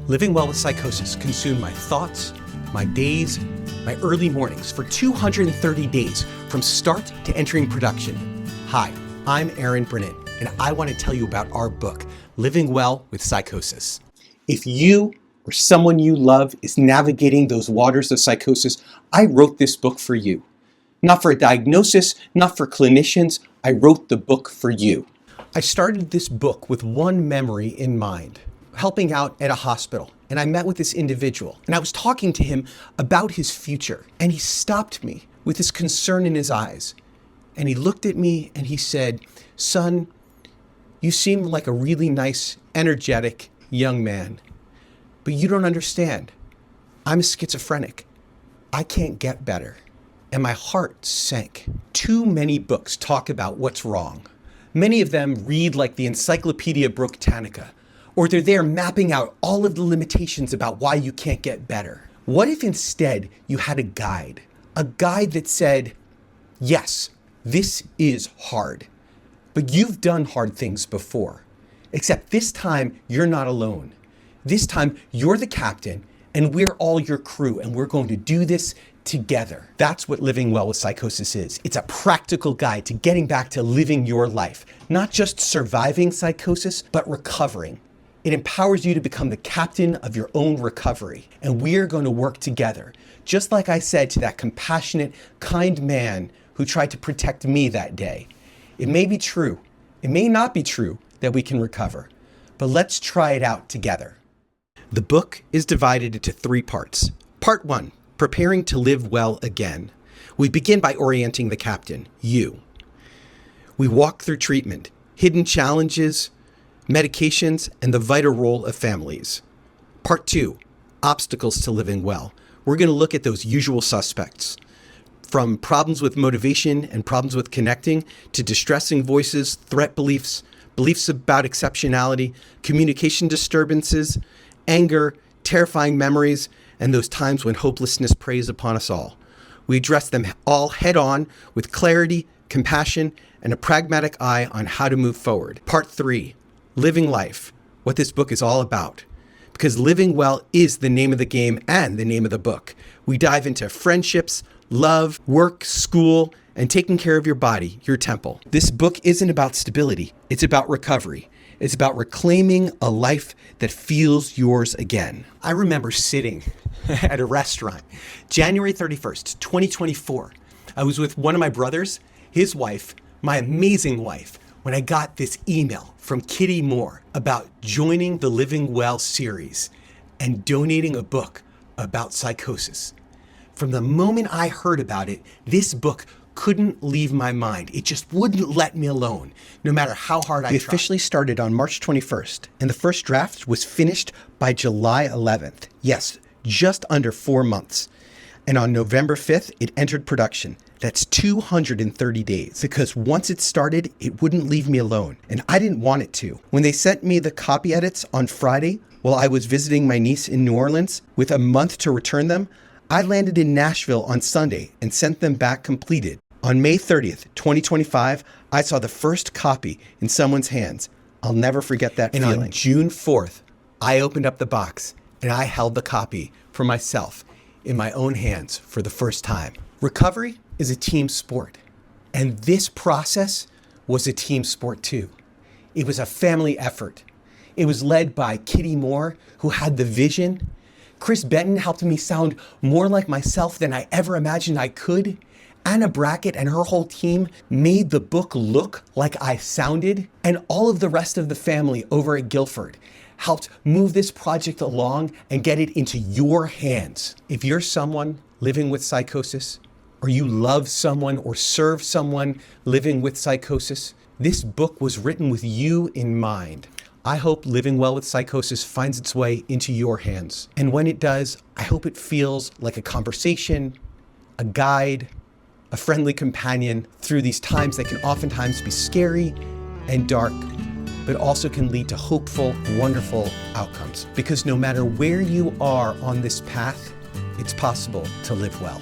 Living Well with Psychosis consumed my thoughts, my days, my early mornings for 230 days from start to entering production. Hi, I'm Aaron Brennan, and I want to tell you about our book, Living Well with Psychosis. If you or someone you love is navigating those waters of psychosis, I wrote this book for you. Not for a diagnosis, not for clinicians, I wrote the book for you. I started this book with one memory in mind, helping out at a hospital. And I met with this individual and I was talking to him about his future. And he stopped me with this concern in his eyes. And he looked at me and he said, "Son, you seem like a really nice, energetic young man, but you don't understand. I'm a schizophrenic. I can't get better." And my heart sank. Too many books talk about what's wrong. Many of them read like the Encyclopedia Britannica, or they're there mapping out all of the limitations about why you can't get better. What if instead you had a guide that said, yes, this is hard, but you've done hard things before, except this time you're not alone. This time you're the captain and we're all your crew and we're going to do this together. That's what Living Well with Psychosis is. It's a practical guide to getting back to living your life, not just surviving psychosis, but recovering. It empowers you to become the captain of your own recovery. And we're going to work together. Just like I said to that compassionate, kind man who tried to protect me that day. It may be true, it may not be true that we can recover, but let's try it out together. The book is divided into 3 parts. Part 1, preparing to live well again. We begin by orienting the captain, you. We walk through treatment, hidden challenges, medications, and the vital role of families. Part 2, obstacles to living well. We're going to look at those usual suspects, from problems with motivation and problems with connecting, to distressing voices, threat beliefs, beliefs about exceptionality, communication disturbances, anger, terrifying memories, and those times when hopelessness preys upon us all. We address them all head on with clarity, compassion, and a pragmatic eye on how to move forward. Part 3, living life, what this book is all about. Because living well is the name of the game and the name of the book. We dive into friendships, love, work, school, and taking care of your body, your temple. This book isn't about stability, it's about recovery. It's about reclaiming a life that feels yours again. I remember sitting at a restaurant, January 31st, 2024. I was with one of my brothers, his wife, my amazing wife, when I got this email from Kitty Moore about joining the Living Well series and donating a book about psychosis. From the moment I heard about it, this book couldn't leave my mind. It just wouldn't let me alone, no matter how hard I tried. We officially started on March 21st, and the first draft was finished by July 11th. Yes, just under 4 months. And on November 5th, it entered production. That's 230 days, because once it started, it wouldn't leave me alone, and I didn't want it to. When they sent me the copy edits on Friday, while I was visiting my niece in New Orleans, with a month to return them, I landed in Nashville on Sunday and sent them back completed. On May 30th, 2025, I saw the first copy in someone's hands. I'll never forget that feeling. And on June 4th, I opened up the box and I held the copy for myself in my own hands for the first time. Recovery is a team sport, and this process was a team sport too. It was a family effort. It was led by Kitty Moore, who had the vision. Chris Benton helped me sound more like myself than I ever imagined I could. Anna Brackett and her whole team made the book look like I sounded, and all of the rest of the family over at Guilford helped move this project along and get it into your hands. If you're someone living with psychosis, or you love someone or serve someone living with psychosis, this book was written with you in mind. I hope Living Well with Psychosis finds its way into your hands. And when it does, I hope it feels like a conversation, a guide, a friendly companion through these times that can oftentimes be scary and dark, but also can lead to hopeful, wonderful outcomes. Because no matter where you are on this path, it's possible to live well.